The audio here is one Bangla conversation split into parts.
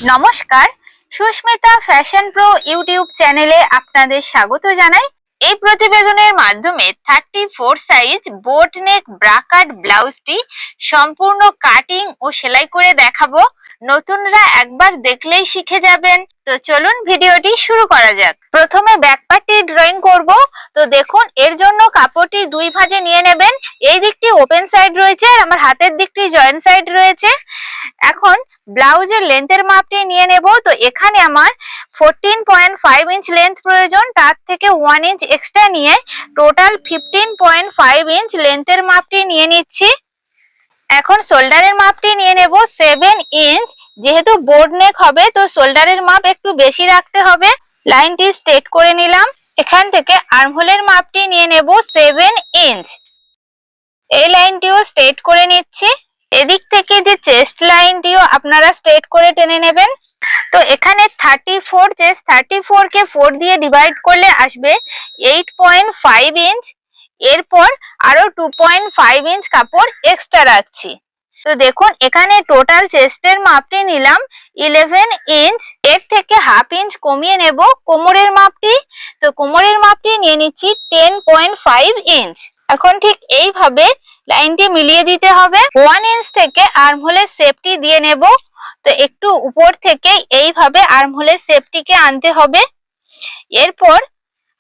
নমস্কার, সুস্মিতা ফ্যাশন প্রো ইউটিউব চ্যানেলে আপনাদের স্বাগত জানাই। এই প্রতিবেদনের মাধ্যমে 34 সাইজ বোট নেক ব্রা কাট ব্লাউজটি সম্পূর্ণ কাটিং ও সেলাই করে দেখাবো। নতুনরা একবার দেখলেই শিখে যাবেন। তো চলুন ভিডিওটি শুরু করা যাক। প্রথমে ব্যাক পার্টটি ড্রয়িং করব। তো দেখুন, এর জন্য কাপড়টি দুই ভাঁজে নিয়ে নেবেন। এই দিকটি ওপেন সাইড রয়েছে আর আমার হাতের দিকটি জয়েন্ট সাইড রয়েছে। এখন ব্লাউজের লেন্থের মাপটি নিয়ে নেব। তো এখানে আমার 14.5 ইঞ্চ লেন্থ প্রয়োজন, তার থেকে 1 ইঞ্চ এক্সট্রা নিয়ে টোটাল 15.5 ইঞ্চ লেন্থের মাপটি নিয়ে নিচ্ছি। এখন শোল্ডারের মাপটি নিয়ে নেব 7 ইঞ্চ। যেহেতু বোর্ড নেক হবে তো শোল্ডারের মাপ একটু বেশি রাখতে হবে। লাইনটি স্ট্রেট করে নিলাম। এখান থেকে আর্মহোলের মাপটি নিয়ে নেব 7 ইঞ্চ। এই লাইনটিও স্ট্রেট করে নিচ্ছি। এদিক থেকে যে চেস্ট লাইনটিও আপনারা স্ট্রেট করে টেনে নেবেন। তো এখানে 34, চেস্ট 34 কে 4 দিয়ে ডিভাইড করলে আসবে 8.5 ইঞ্চ। এরপর আরো 2.5 ইঞ্চ কাপড় এক্সট্রা রাখছি। তো দেখুন, এখানে টোটাল চেস্টের মাপটি নিলাম 11 ইঞ্চ। এর থেকে হাফ ইঞ্চ কমিয়ে নেব কোমরের মাপটি। তো কোমরের মাপটি নিয়ে নিচ্ছি 10.5 ইঞ্চ। এখন ঠিক এইভাবে লাইনটি মিলিয়ে দিতে হবে। 1 ইঞ্চ থেকে আর্মহোলের শেপটি দিয়ে নেব। তো একটু উপর থেকে এইভাবে আর্মহোলের শেপটিকে আনতে হবে। এরপর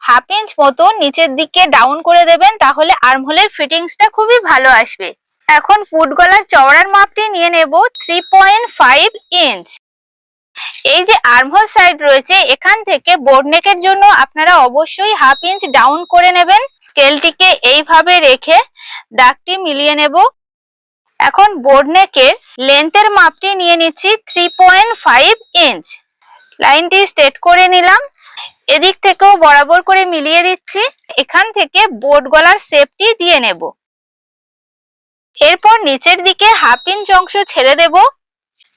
হাফ ইঞ্চ মতো নিচের দিকে ডাউন করে দেবেন, তাহলে আর্মহোলের ফিটিংসটা খুবই ভালো আসবে। এখন ফুট গলার চওড়ার মাপটি নিয়ে নেব 3.5 ইঞ্চ। এই যে আর্মহোল সাইড রয়েছে, এখান থেকে বোর্ড নেকের জন্য আপনারা অবশ্যই হাফ ইঞ্চ ডাউন করে নেবেন। স্কেলটিকে এইভাবে রেখে দাগটি মিলিয়ে নেব। এখন বোর্ড নেকের লেন্থের মাপটি নিয়ে নিচ্ছি 3.5 ইঞ্চ। লাইনটি স্ট্রেট করে নিলাম। এদিক থেকেও বরাবর করে মিলিয়ে দিচ্ছি। এখান থেকে বোর্ড গলার শেপটি দিয়ে নেব। এরপর নিচের দিকে হাফ ইঞ্চ অংশ ছেড়ে দেব।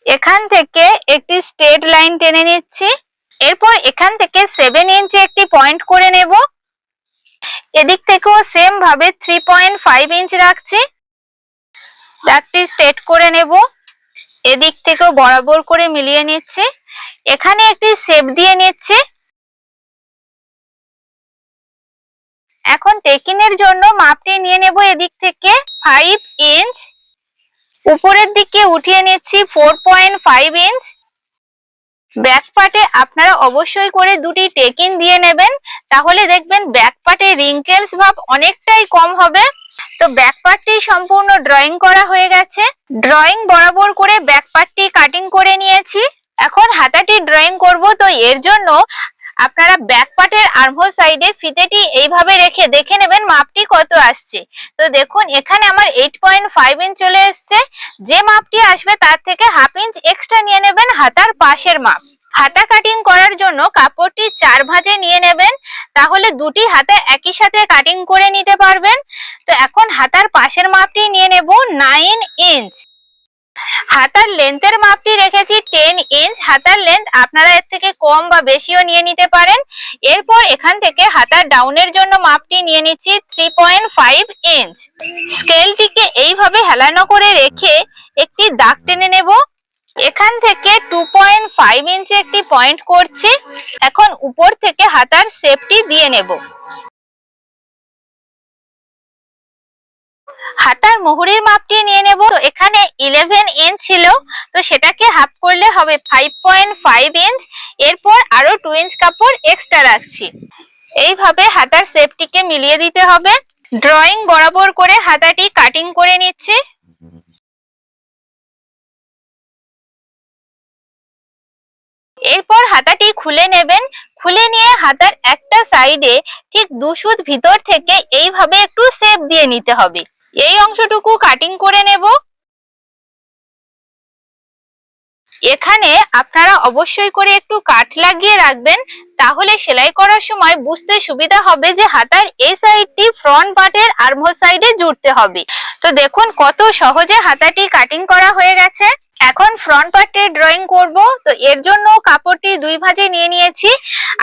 এখান থেকে একটি স্ট্রেট লাইন টেনে নিচ্ছি। এরপর এখান থেকে 7 ইঞ্চে একটি পয়েন্ট করে নেব। এদিক থেকেও সেম ভাবে 3.5 ইঞ্চ রাখছি। দাগটি স্ট্রেট করে নেব। এদিক থেকেও বরাবর করে মিলিয়ে নিচ্ছি। এখানে একটি শেপ দিয়ে নিচ্ছি। এখন টেকিনের জন্য মাপটি নিয়ে নেব এদিক থেকে 5 ইঞ্চ। উপরের দিকে উঠিয়ে নিচ্ছি 4.5 ইঞ্চ। ব্যাক পার্টে আপনারা অবশ্যই করে দুটি টেকিন দিয়ে নেবেন, তাহলে দেখবেন ব্যাক পার্টে রিঙ্কেলস ভাব অনেকটাই কম হবে। তো ব্যাক পার্টটি সম্পূর্ণ ড্রয়িং করা হয়ে গেছে। ড্রয়িং বরাবর করে ব্যাক পার্টটি কাটিং করে নিয়েছি। এখন হাতাটি ড্রয়িং করব। তো এর জন্য আপনারা ব্যাক পার্টের আর্মহোল সাইডে ফিতেটি এইভাবে রেখে দেখে নেবেন মাপটি কত আসছে। তো দেখুন, এখানে আমার 8.5 ইঞ্চ চলে এসছে। যে মাপটি আসবে তার থেকে হাফ ইঞ্চ এক্সট্রা নিয়ে নেবেন হাতার পাশের মাপ। হাতা কাটিং করার জন্য কাপড়টি 4 ভাঁজে নিয়ে নেবেন, তাহলে দুটি হাতে একই সাথে কাটিং করে নিতে পারবেন। তো এখন হাতার পাশের মাপটি নিয়ে নেব 9 ইঞ্চ। হাতার লেন্থের মাপটি রেখেছি 10 ইঞ্চ। হাতার লেন্থ আপনারা এর থেকে কম বা বেশিও নিয়ে নিতে পারেন। এরপর এখান থেকে হাতার ডাউনের জন্য মাপটি নিয়ে নিচ্ছি 3.5 ইঞ্চ। স্কেলটিকে এইভাবে হেলানো করে রেখে একটি দাগ টেনে নেব। এখান থেকে 2.5 ইঞ্চে একটি পয়েন্ট করছি। এখন উপর থেকে হাতার শেপটি দিয়ে নেব। হাতার মুহুরির মাপটি নিয়ে নেব। তো এখানে 11 ইঞ্চ ছিল, তো সেটাকে হাফ করলে হবে 5.5 ইঞ্চ। এরপর আরো 2 ইঞ্চ কাপড় এক্সট্রা রাখছি। এইভাবে হাতার শেপটিকে মিলিয়ে দিতে হবে। ড্রয়িং বরাবর করে হাতাটি কাটিং করে নিচ্ছি। এরপর হাতাটি খুলে নেবেন। খুলে নিয়ে হাতার একটা সাইডে ঠিক 2 সুত ভিতর থেকে এইভাবে একটু শেপ দিয়ে নিতে হবে। এই অংশটুকু কাটিং করে নেব। এখানে আপনারা অবশ্যই করে একটু কাট লাগিয়ে রাখবেন, তাহলে সেলাই করার সময় বুঝতে সুবিধা হবে যে হাতার এই সাইডটি ফ্রন্ট পার্টের আর্মহোল সাইডে জুড়তে হবে। তো দেখুন কত সহজে হাতাটি কাটিং করা হয়ে গেছে। এখন ফ্রন্ট পার্টের ড্রয়িং করব। তো এর জন্য কাপড়টি দুই ভাঁজে নিয়ে নিয়েছি।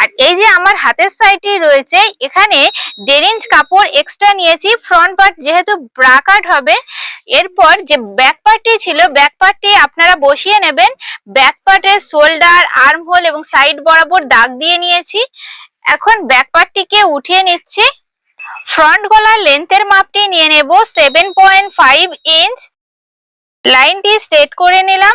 আর এই যে আমার হাতের সাইডটি রয়েছে, এখানে 1.5 ইঞ্চ কাপড় এক্সট্রা নিয়েছি, ফ্রন্ট পার্ট যেহেতু ব্রা কাট হবে। এরপর যে ব্যাক পার্টটি ছিল, ব্যাক পার্টটি আপনারা বসিয়ে নেবেন। ব্যাক পার্টের শোল্ডার, আর্মহোল এবং সাইড বরাবর দাগ দিয়ে নিয়েছি। এখন ব্যাক পার্টটিকে উঠিয়ে নিচ্ছি। ফ্রন্ট গলার লেন্থের মাপটি নিয়ে নেব 7.5 ইঞ্চ। লাইনটি স্ট্রেট করে নিলাম।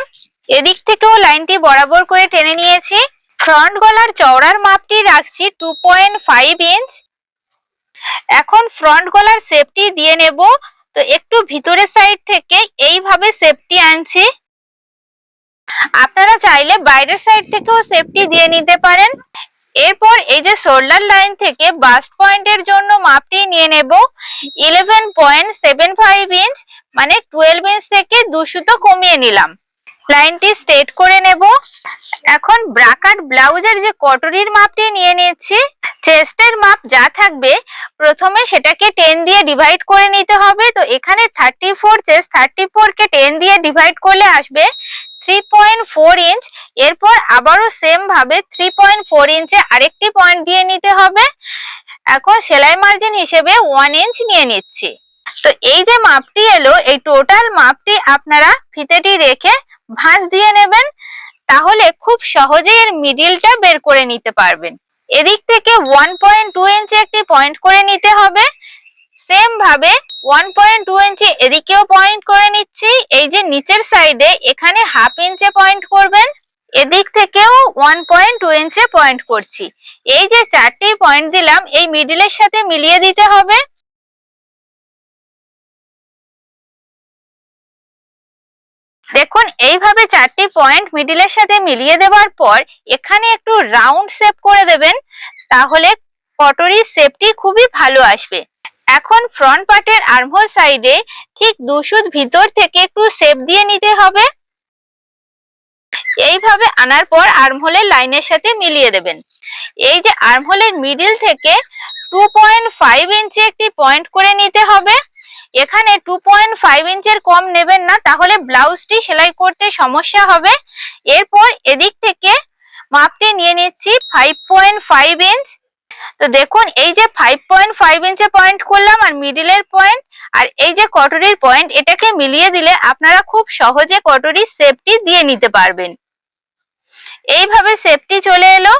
এদিক থেকেও লাইনটি বরাবর করে টেনে নিয়েছি। ফ্রন্ট গলার চওড়ার মাপটি রাখছি 2.5 ইঞ্চ। এখন ফ্রন্ট গলার শেপটি দিয়ে নেব। তো একটু ভিতরের সাইড থেকে এইভাবে শেপটি আনছি। আপনারা চাইলে বাইরের সাইড থেকেও শেপটি দিয়ে নিতে পারেন। এরপর এই যে শোল্ডার লাইন থেকে বাস্ট পয়েন্টের জন্য মাপটি নিয়ে নেব 11.75 ইঞ্চ, মানে 12 ইঞ্চ থেকে 2 সুতো কমিয়ে নিলাম। লাইনটি স্ট্রেট করে নেব। এখন ব্রাকাট ব্লাউজের যে কটরির মাপটি নিয়ে নিচ্ছি। চেস্টের মাপ যা থাকবে প্রথমে সেটাকে 10 দিয়ে ডিভাইড করে নিতে হবে। তো এখানে 34 চেস্ট, 34 কে 10 দিয়ে ডিভাইড করলে আসবে 3.4 ইঞ্চ। এরপর আবারও সেম ভাবে 3.4 ইঞ্চে আরেকটি পয়েন্ট দিয়ে নিতে হবে। এখন সেলাই মার্জিন হিসেবে 1 ইঞ্চ নিয়ে নিচ্ছি। তো এই যে মাপটি এলো, এই টোটাল মাপটি আপনারা ফিতেটি রেখে ভাঁজ দিয়ে নেবেন। তাহলে খুব সহজেই এর মিডিলটা বের করে নিতে পারবেন। এদিক থেকে 1.2 ইঞ্চি একটি পয়েন্ট করে নিতে হবে। সেম ভাবে 1.2 ইঞ্চি এদিকেও পয়েন্ট করে নিচ্ছি। এই যে নিচের সাইডে এখানে 1/2 ইঞ্চে পয়েন্ট করবেন। এদিক থেকেও 1.2 ইঞ্চে পয়েন্ট করছি। এই যে 4টি পয়েন্ট দিলাম, এই মিডিলের সাথে মিলিয়ে দিতে হবে। দেখুন এইভাবে 4টি পয়েন্ট মিডিলের সাথে মিলিয়ে দেওয়ার পর এখানে একটু রাউন্ড শেপ করে দেবেন। তাহলে কটরির শেপটি খুবই ভালো আসবে। এখন ফ্রন্ট পার্টের আর্মহোল সাইডে ঠিক 2 সুত ভিতর থেকে একটু শেপ দিয়ে নিতে হবে। এইভাবে আনার পর আর্মহোলের লাইনের সাথে মিলিয়ে দেবেন। এই যে আর্মহোলের মিডিল থেকে 2.5 ইঞ্চি একটি পয়েন্ট করে নিতে হবে। এখানে 2.5 ইঞ্চের কম নেবেন না, তাহলে ব্লাউজটি সেলাই করতে সমস্যা হবে। এরপর এদিক থেকে মাপটি নিয়ে নিচ্ছি 5.5 ইঞ্চ। তো দেখুন এই যে 5.5 ইঞ্চে পয়েন্ট করলাম আর মিডিলের পয়েন্ট আর এই যে কটরির পয়েন্ট, এটাকে মিলিয়ে দিলে আপনারা খুব সহজে কটরির শেপটি দিয়ে নিতে পারবেন। এইভাবে শেপটি চলে এলো।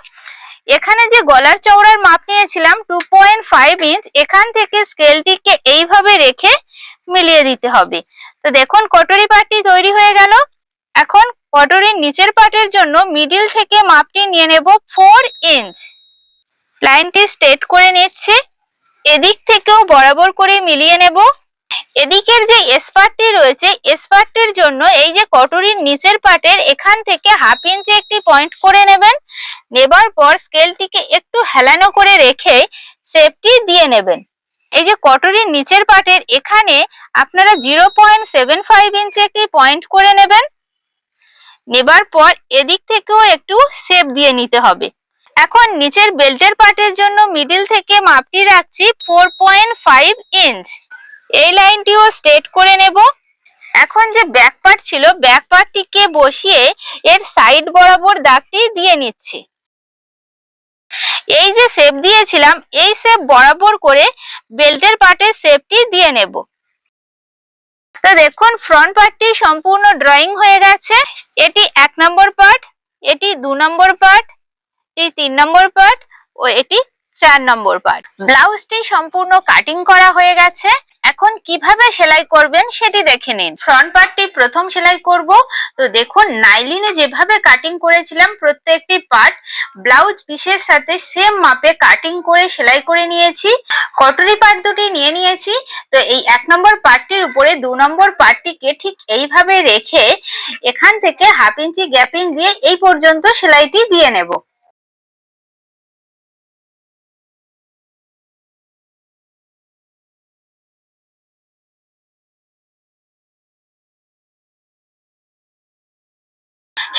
এখানে যে গলার চওড়ার মাপ নিয়েছিলাম 2.5 ইঞ্চ, এখান থেকে স্কেলটিকে এইভাবে রেখে মিলিয়ে দিতে হবে। তো দেখুন কটরি পার্টটি তৈরি হয়ে গেল। এখন কটরির নিচের পার্টের জন্য মিডিল থেকে মাপটি নিয়ে নেব 4 ইঞ্চ। লাইনটি স্ট্রেট করে নিচ্ছি। এদিক থেকেও বরাবর করে মিলিয়ে নেব। এদিকের যে এস পার্টটি রয়েছে, এস পার্টটির জন্য এই যে কটরির নিচের পার্টের এখান থেকে 1/2 ইঞ্চি একটি পয়েন্ট করে নেবেন। নেবার পর স্কেলটিকে একটু হেলানো করে রেখে শেপটি দিয়ে নেবেন। এই যে কটরির নিচের পার্টের এখানে আপনারা 0.75 ইঞ্চি একটি পয়েন্ট করে নেবেন। নেবার পর এদিক থেকেও একটু শেপ দিয়ে নিতে হবে। এখন নিচের বেল্টের পার্টের জন্য মিডিল থেকে মাপটি রাখছি 4.5 ইঞ্চ। এই লাইনটিও স্ট্রেট করে নেব। এখন যে ব্যাক পার্ট ছিল, ব্যাক পার্টটিকে বসিয়ে এর সাইড বরাবর দাগটি দিয়ে নিচ্ছি। এই যে শেপ দিয়েছিলাম, এই শেপ বরাবর করে বেল্টের পার্টের শেপটি দিয়ে নেব। তো দেখুন ফ্রন্ট পার্টটি সম্পূর্ণ ড্রয়িং হয়ে গেছে। এটি 1 নম্বর পার্ট, এটি 2 নম্বর পার্ট, এটি 3 নম্বর পার্ট ও এটি 4 নম্বর পার্ট। ব্লাউজটি সম্পূর্ণ কাটিং করা হয়ে গেছে। এখন কিভাবে সেলাই করবেন সেটি দেখে নিন। ফ্রন্ট পার্টটি প্রথম সেলাই করব। তো দেখুন নাইলিনে যেভাবে কাটিং করেছিলাম প্রত্যেকটি পার্ট ব্লাউজ পিসের সাথে সেম মাপে কাটিং করে সেলাই করে নিয়েছি। কটরি পার্ট দুটি নিয়ে নিয়েছি। তো এই 1 নম্বর পার্টটির উপরে 2 নম্বর পার্টটিকে ঠিক এইভাবে রেখে এখান থেকে 1/2 ইঞ্চি গ্যাপিং দিয়ে এই পর্যন্ত সেলাইটি দিয়ে নেব।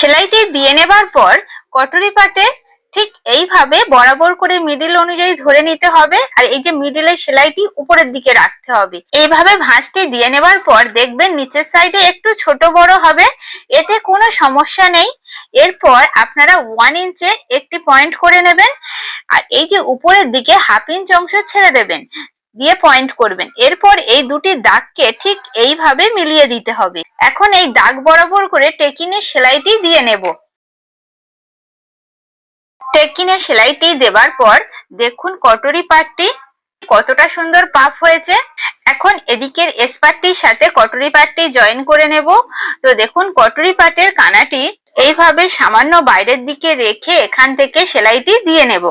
সেলাইটি দিয়ে নেবার পর কটরি পার্টে ঠিক এইভাবে বরাবর করে মিডিল অনুযায়ী ধরে নিতে হবে, আর এই যে মিডিলের সেলাইটি উপরের দিকে রাখতে হবে। এইভাবে ভাঁজটি দিয়ে নেবার পর দেখবেন নিচের সাইডে একটু ছোট বড় হবে, এতে কোনো সমস্যা নেই। এরপর আপনারা 1 ইঞ্চে একটি পয়েন্ট করে নেবেন, আর এই যে উপরের দিকে 1/2 ইঞ্চ অংশ ছেড়ে দেবেন, দিয়ে পয়েন্ট করবেন। এরপর এই দুটি দাগকে ঠিক এইভাবে মিলিয়ে দিতে হবে। এখন এই দাগ বরাবর করে টেকিনের সেলাইটি দিয়ে নেব। টেকিনের সেলাইটি দেবার পর দেখুন কটরি পাটটি কতটা সুন্দর পাফ হয়েছে। এখন এদিকের এস পাটটির সাথে কটরি পাটটি জয়েন করে নেব। তো দেখুন কটরি পাটের কানাটি এইভাবে সামান্য বাইরের দিকে রেখে এখান থেকে সেলাইটি দিয়ে নেব।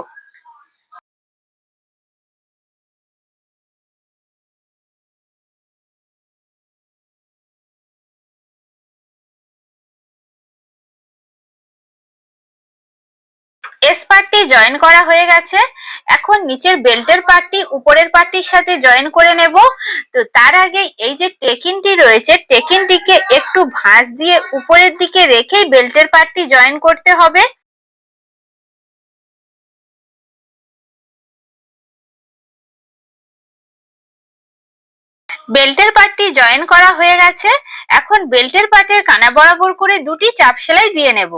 এস পার্টটি জয়েন করা হয়ে গেছে। এখন নিচের বেল্টের পার্টটি উপরের পার্টটির সাথে জয়েন করে নেব। তো তার আগে এই যে টেকিনটি রয়েছে, টেকিনটিকে একটু ভাঁজ দিয়ে উপরের দিকে রেখেই বেল্টের পার্টটি জয়েন করতে হবে। বেল্টের পার্টটি জয়েন করা হয়ে গেছে। এখন বেল্টের পার্টের কানা বরাবর করে দুটি চাপ সেলাই দিয়ে নেব।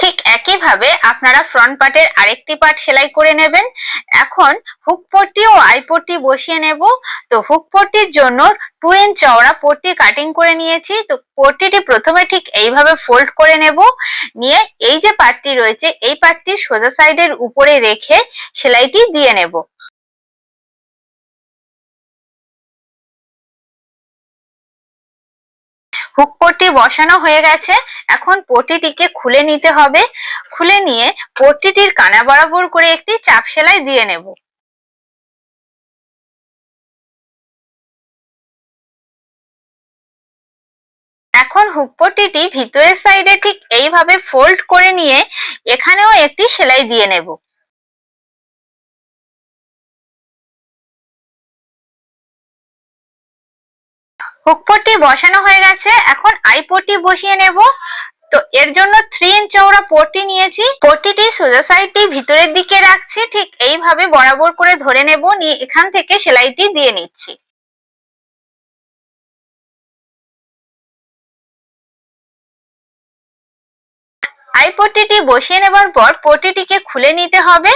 ঠিক একইভাবে আপনারা ফ্রন্ট পার্টের আরেকটি পার্ট সেলাই করে নেবেন। এখন হুক পট্টি ও আই পট্টি বসিয়ে নেব। তো হুক পট্টির জন্য 2 ইঞ্চ চওড়া পট্টি কাটিং করে নিয়েছি। তো পট্টিটি প্রথমে ঠিক এইভাবে ফোল্ড করে নেব, নিয়ে এই যে পার্টটি রয়েছে এই পার্টটি সোজা সাইডের উপরে রেখে সেলাইটি দিয়ে নেব। হুক পট্টি বসানো হয়ে গেছে। এখন পট্টিটিকে খুলে নিতে হবে। খুলে নিয়ে পট্টিটির কানা বরাবর করে একটি চাপ সেলাই দিয়ে নেব। এখন হুক পট্টিটি ভিতরের সাইডে ঠিক এইভাবে ফোল্ড করে নিয়ে এখানেও একটি সেলাই দিয়ে নেব। হুক পট্টি বসানো হয়ে গেছে। এখন আই পট্টি বসিয়ে নেব। তো এর জন্য 3 ইঞ্চ চওড়া পট্টি নিয়েছি। পট্টিটি সোজা সাইডটি ভিতরের দিকে রাখছি, ঠিক এইভাবে বরাবর করে ধরে নেব, নিয়ে এখান থেকে সেলাইটি দিয়ে নিচ্ছি। আই পট্টিটি বসিয়ে নেবার পর পট্টিটিকে খুলে নিতে হবে।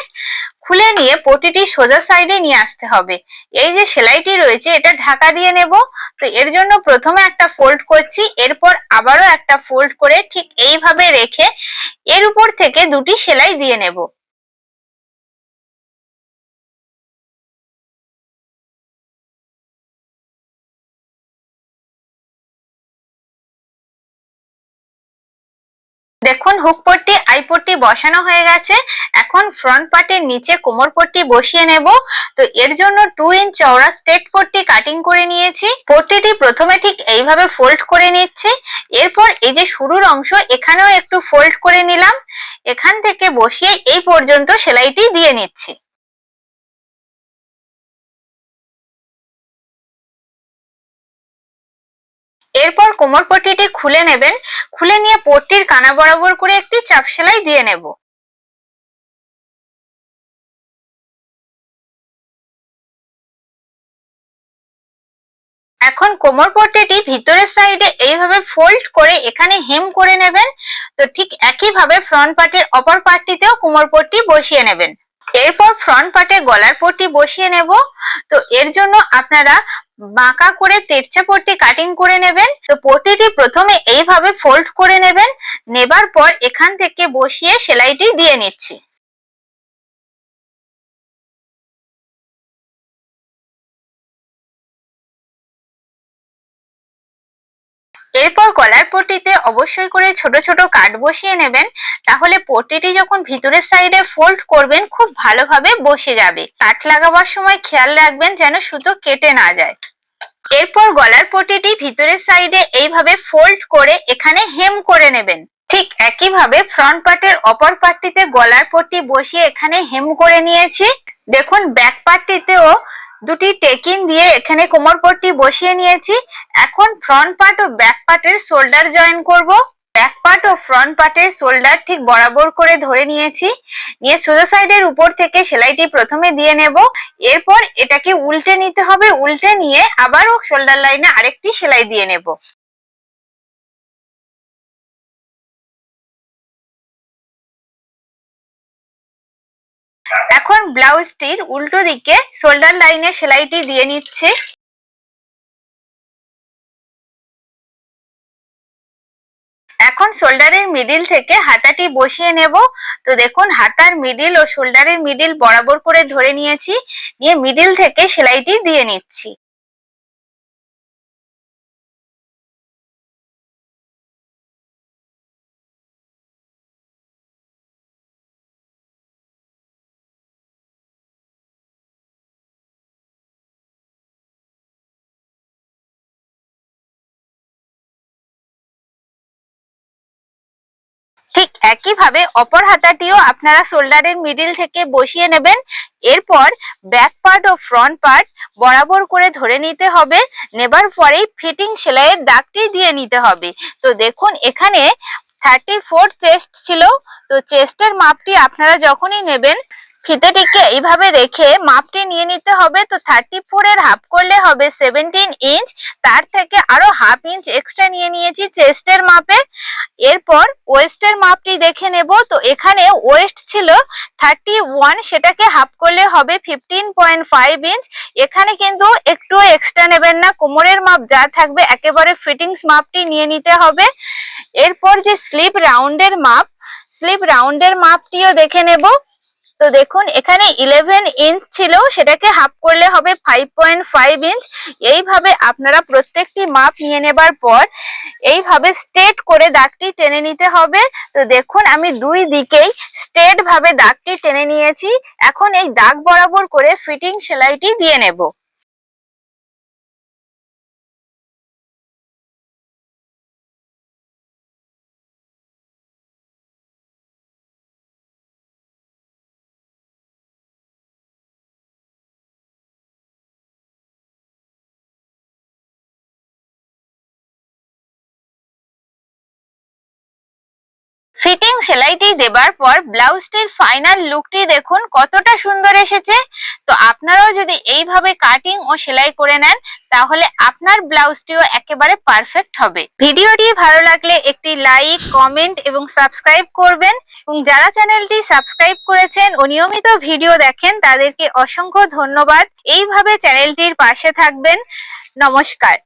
খুলে নিয়ে পট্টিটি সোজা সাইডে নিয়ে আসতে হবে। এই যে সেলাইটি রয়েছে এটা ঢাকা দিয়ে নেব। তো এর জন্য প্রথমে একটা ফোল্ড করছি, এরপর আবারও একটা ফোল্ড করে ঠিক এইভাবে রেখে এর উপর থেকে দুটি সেলাই দিয়ে নেব। দেখুন হুক পট্টি আই পট্টি বসানো হয়ে গেছে। এখন ফ্রন্ট পার্টের নিচে কোমর পট্টি বসিয়ে নেব। তো এর জন্য 2 ইঞ্চ চওড়া স্ট্রেট পট্টি কাটিং করে নিয়েছি। পট্টিটি প্রথমে ঠিক এইভাবে ফোল্ড করে নিচ্ছি। এরপর এই যে শুরুর অংশ এখানেও একটু ফোল্ড করে নিলাম, এখান থেকে বসিয়ে এই পর্যন্ত সেলাইটি দিয়ে নিচ্ছি। এরপর কোমর পট্টিটি খুলে নেবেন। খুলে নিয়ে পট্টির কানা বরাবর করে একটি চাপ সেলাই দিয়ে নেব। এখন কোমর পট্টিটি ভিতরের সাইডে এইভাবে ফোল্ড করে এখানে হেম করে নেবেন। তো ঠিক একইভাবে ফ্রন্ট পার্টের অপর পার্টটিতেও কোমর পট্টি বসিয়ে নেবেন। এরপর ফ্রন্ট পার্টে গলার পট্টি বসিয়ে নেব। তো এর জন্য আপনারা বাঁকা করে তেরছা পট্টি কাটিং করে নেবেন। তো পট্টিটি প্রথমে এইভাবে ফোল্ড করে নেবেন, নেবার পর এখান থেকে বসিয়ে সেলাইটি দিয়ে নিচ্ছি। এরপর গলার পট্টিতে অবশ্যই করে ছোট ছোট কাট বসিয়ে নেবেন, তাহলে পট্টিটি যখন ভিতরের সাইডে ফোল্ড করবেন খুব ভালোভাবে বসে যাবে। কাট লাগাবার সময় খেয়াল রাখবেন যেন সুতো কেটে না যায়। এরপর গলার পট্টিটি ভিতরের সাইডে এইভাবে ফোল্ড করে এখানে হেম করে নেবেন। ঠিক একইভাবে ফ্রন্ট পার্টের অপর পার্টটিতে গলার পট্টি বসিয়ে এখানে হেম করে নিয়েছি। দেখুন ব্যাক পার্টটিতেও দুটি টেকিন দিয়ে এখানে কোমর পট্টি বসিয়ে নিয়েছি। এখন ফ্রন্ট পার্ট ও ব্যাক পার্টের শোল্ডার জয়েন করব। ব্যাক পার্ট ও ফ্রন্ট পার্টের শোল্ডার ঠিক বরাবর করে ধরে নিয়েছি, নিয়ে সোজা সাইডের উপর থেকে সেলাইটি প্রথমে দিয়ে নেব। এরপর এটাকে উল্টে নিতে হবে, উল্টে নিয়ে আবারও শোল্ডার লাইনে আরেকটি সেলাই দিয়ে নেব। এখন ব্লাউজটির উল্টো দিকে শোল্ডার লাইনে সেলাইটি দিয়ে নিচ্ছে। এখন শোল্ডারের মিডিল থেকে হাতাটি বসিয়ে নেব। তো দেখুন হাতার মিডিল ও শোল্ডারের মিডিল বরাবর করে ধরে নিয়েছি, নিয়ে মিডিল থেকে সেলাইটি দিয়ে নিচ্ছি। ঠিক একইভাবে অপর হাতাটিও আপনারা শোল্ডারের মিডিল থেকে বসিয়ে নেবেন। এরপর ব্যাক পার্ট ও ফ্রন্ট পার্ট বরাবর করে ধরে নিতে হবে, নেবার পরেই ফিটিং সেলাইয়ের দাগটি দিয়ে নিতে হবে। তো দেখুন এখানে 34 চেস্ট ছিল। তো চেস্টের মাপটি আপনারা যখনই নেবেন ফিতেটিকে এইভাবে রেখে মাপটি নিয়ে নিতে হবে। তো 34 এর হাফ করলে হবে 17 ইঞ্চ, তার থেকে আরো হাফ ইঞ্চ এক্সট্রা নিয়ে নিয়েছি চেস্টের মাপে। এরপর ওয়েস্টের মাপটি দেখে নেব। তো এখানে ওয়েস্ট ছিল 31, সেটাকে হাফ করলে হবে 15.5 ইঞ্চ। এখানে কিন্তু একটু এক্সট্রা নেবেন না, কোমরের মাপ যা থাকবে একেবারে ফিটিংস মাপটি নিয়ে নিতে হবে। এরপর যে স্লিপ রাউন্ডের মাপটিও দেখে নেব। তো দেখুন এখানে 11 ইঞ্চ ছিল, সেটাকে হাফ করলে হবে 5.5 ইঞ্চ। এইভাবে আপনারা প্রত্যেকটি মাপ নিয়ে নেবার পর এইভাবে স্ট্রেট করে দাগটি টেনে নিতে হবে। তো দেখুন আমি দুই দিকেই স্ট্রেট ভাবে দাগটি টেনে নিয়েছি। এখন এই দাগ বরাবর করে ফিটিং সেলাইটি দিয়ে নেব। ফিটিং সেলাইটি দেবার পর ব্লাউজটির ফাইনাল লুকটি দেখুন কতটা সুন্দর এসেছে। তো আপনারাও যদি এইভাবে কাটিং ও সেলাই করে নেন তাহলে আপনার ব্লাউজটিও একেবারে পারফেক্ট হবে। ভিডিওটি ভালো লাগলে একটি লাইক, কমেন্ট এবং সাবস্ক্রাইব করবেন, এবং যারা চ্যানেলটি সাবস্ক্রাইব করেছেন ও নিয়মিত ভিডিও দেখেন তাদেরকে অসংখ্য ধন্যবাদ। এইভাবে চ্যানেলটির পাশে থাকবেন। নমস্কার।